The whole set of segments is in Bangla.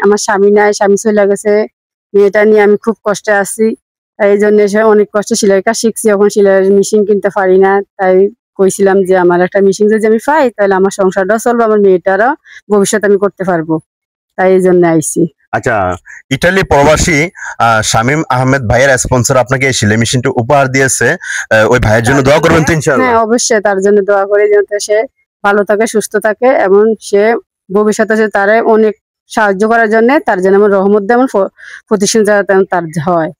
আমার স্বামী নাই, স্বামী চলে গেছে। মেয়েটা নিয়ে আমি খুব কষ্টে আছি। তাই এই জন্য অনেক কষ্টে সেলাই কাজ শিখছি। এখন সেলাইয়ের মেশিন কিনতে পারি না। তাই কইছিলাম যে আমার একটা মেশিন যদি আমি পাই তাহলে আমার সংসারটাও চলবে, আমার মেয়েটারও ভবিষ্যৎ আমি করতে পারবো। তাই এই জন্য আইছি। আচ্ছা, ইটালি প্রবাসী শামীম আহমেদ ভাইয়ের স্পন্সর আপনাকে এই সেলাই মেশিনটি উপহার দিয়েছে। ওই ভাইয়ের জন্য দোয়া করবেন তো ইনশাআল্লাহ। হ্যাঁ, অবশ্যই তার জন্য দোয়া করি যাতে সে ভালো থাকে, সুস্থ থাকে এবং সে ভবিষ্যতে তারে অনেক সাহায্য করার জন্য তার জন্য আমার রহমত দেয়, এমন প্রতিষ্ঠান যাতে তার হয়।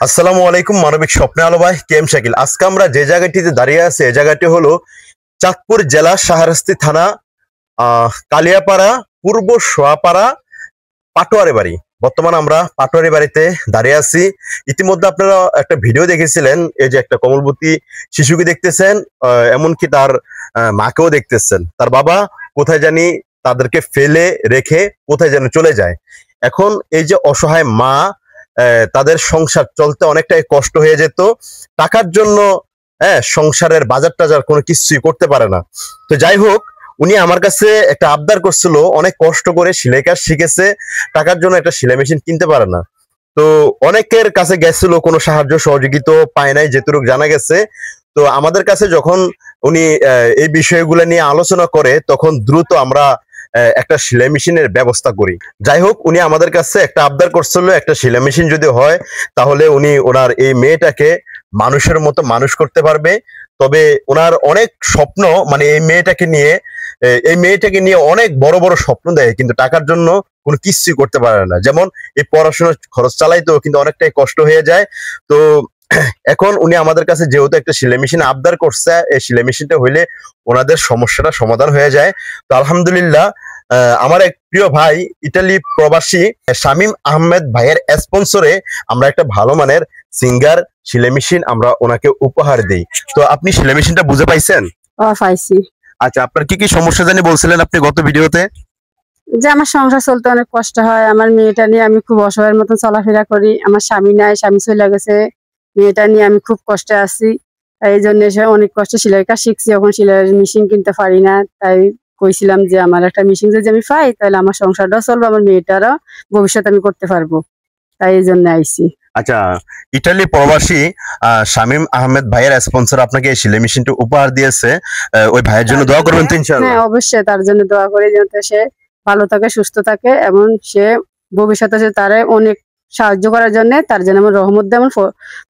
আসসালামু আলাইকুম, মানবিক স্বপ্নে আলো ভাই, কেএম শাকিল। আজকে আমরা যে জায়গাটিতে দাঁড়িয়ে আছি এই জায়গাটি হলো চাঁদপুর জেলা শাহরাস্তি থানা, কালিয়াপাড়া, পূর্ব সোয়াপাড়া, পাটোয়ারি বাড়ি। বর্তমানে আমরা পাটোয়ারি বাড়িতে দাঁড়িয়ে আছি। ইতিমধ্যে আপনারা একটা ভিডিও দেখেছিলেন, এই যে একটা কোমলবতী শিশুকে দেখতেছেন, এমনকি তার মাকেও দেখতেছেন। তার বাবা কোথায় জানি তাদেরকে ফেলে রেখে কোথায় যেন চলে যায়। এখন এই যে অসহায় মা, তাদের সংসার চলতে অনেকটাই কষ্ট হয়ে যেত। টাকার জন্য সংসারের বাজার টাজার কোনো কিছুই করতে পারে না। তো যাই হোক, উনি আমার কাছে একটা আবদার করছিল, অনেক কষ্ট করে সেলাই কাজ শিখেছে, টাকার জন্য একটা সেলাই মেশিন কিনতে পারে না। তো অনেকের কাছে গেছিল, কোনো সাহায্য সহযোগিতা পায় নাই যেটুকু জানা গেছে। তো আমাদের কাছে যখন উনি এই বিষয়গুলো নিয়ে আলোচনা করে, তখন দ্রুত আমরা একটা সেলাই মেশিনের ব্যবস্থা করি। যাই হোক, উনি আমাদের কাছে একটা আবদার করছিল, একটা সেলাই মেশিন যদি হয় তাহলে উনি ওনার এই মেয়েটাকে মানুষের মতো মানুষ করতে পারবে। তবে ওনার অনেক স্বপ্ন, মানে এই মেয়েটাকে নিয়ে অনেক বড় বড় স্বপ্ন দেয়, কিন্তু টাকার জন্য কোনো কিছুই করতে পারে না। যেমন এই পড়াশোনার খরচ চালাইতেও কিন্তু অনেকটাই কষ্ট হয়ে যায়। তো এখন উনি আমাদের কাছে যেহেতু একটা সেলাই মেশিন আবদার করছে, এই সেলাই মেশিনটা হইলে ওনাদের সমস্যাটা সমাধান হয়ে যায়। তো আলহামদুলিল্লাহ, আমার এক প্রিয় ভাই ইটালি প্রবাসী শামীম আহমেদ ভাইয়ের স্পন্সরে আমরা একটা ভালো মানের সিঙ্গার সেলাই মেশিন আমরা ওনাকে উপহার দিই। তো আপনি সেলাই মেশিনটা বুঝে পাইছেন? পাইছি। আচ্ছা, আপনার কি কি সমস্যা জানি বলছিলেন আপনি গত ভিডিওতে? যে আমার সংসার চলতে অনেক কষ্ট হয়, আমার মেয়েটা নিয়ে আমি খুব অসহায়ের মতন চলাফেরা করি। আমার স্বামী নাই, স্বামী চলে গেছে। মেয়েটা নিয়ে আমি খুব কষ্টে আছি। তাই এই জন্য অনেক কষ্টে সেলাই কাজ শিখছি। এখন সেলাইয়ের মেশিন কিনতে পারি না। তাই কইছিলাম যে আমার একটা মেশিন যদি আমি পাই তাহলে আমার সংসারটাও চলবে, আমার মেয়েটারও ভবিষ্যৎ আমি করতে পারবো। তাই এই জন্য আইছি। আচ্ছা, ইটালি প্রবাসী শামীম আহমেদ ভাইয়ের স্পন্সর আপনাকে এই সেলাই মেশিনটা উপহার দিয়েছে। ওই ভাইয়ের জন্য দোয়া করবেন তো ইনশাআল্লাহ। হ্যাঁ, অবশ্যই তার জন্য দোয়া করি যাতে সে ভালো থাকে, সুস্থ থাকে এবং সে ভবিষ্যতে তারে অনেক সাহায্য করার জন্য তার জন্য আমার রহমত দেয়, এমন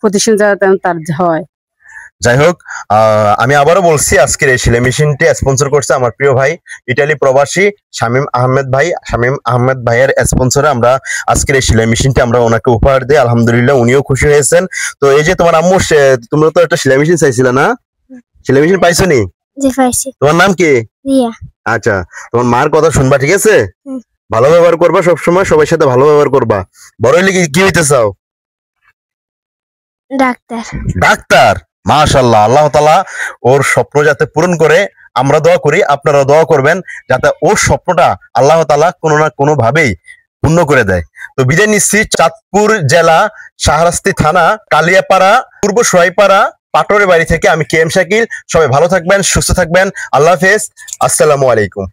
প্রতিষ্ঠান যাতে তার হয়। যাই হোক, আমি আবারও বলছি, আজকের এই সেলাই মেশিনটি স্পন্সর করছে আমার প্রিয় ভাই ইটালি প্রবাসী শামীম আহমেদ ভাই। শামীম আহমেদ ভাইয়ের স্পন্সরে আমরা আজকের এই সেলাই মেশিনটি আমরা ওনাকে উপহার দিই। আলহামদুলিল্লাহ, উনিও খুশি হয়েছেন। তো এই যে তোমার আম্মু, তোমরা তো একটা সেলাই মেশিন চাইছিলে না? সেলাই মেশিন পাইছো নি? জি পাইছি। তোমার নাম কি? রিয়া। আচ্ছা, তোমার মার কথা শুনবা, ঠিক আছে? ভালো ব্যবহার করবা, সবসময় সবার সাথে ভালো ব্যবহার করবা। বড় হইলে কি হইতে চাও? ডাক্তার। ডাক্তার। মাশাআল্লাহ, আল্লাহ তাআলা ওর স্বপ্ন যাতে পূরণ করে আমরা দোয়া করি, আপনারা দোয়া করবেন যাতে ওর স্বপ্নটা আল্লাহ তাআলা কোনো না কোনো ভাবেই পূর্ণ করে দেয়। তো বিদায় নিচ্ছি চাঁদপুর জেলা শাহরাস্তি থানা, কালিয়াপাড়া, পূর্ব সোয়াইপাড়া, পাটোয়ারি বাড়ি থেকে। আমি কেএম শাকিল। সবাই ভালো থাকবেন, সুস্থ থাকবেন। আল্লাহ হাফেজ। আসসালামু আলাইকুম।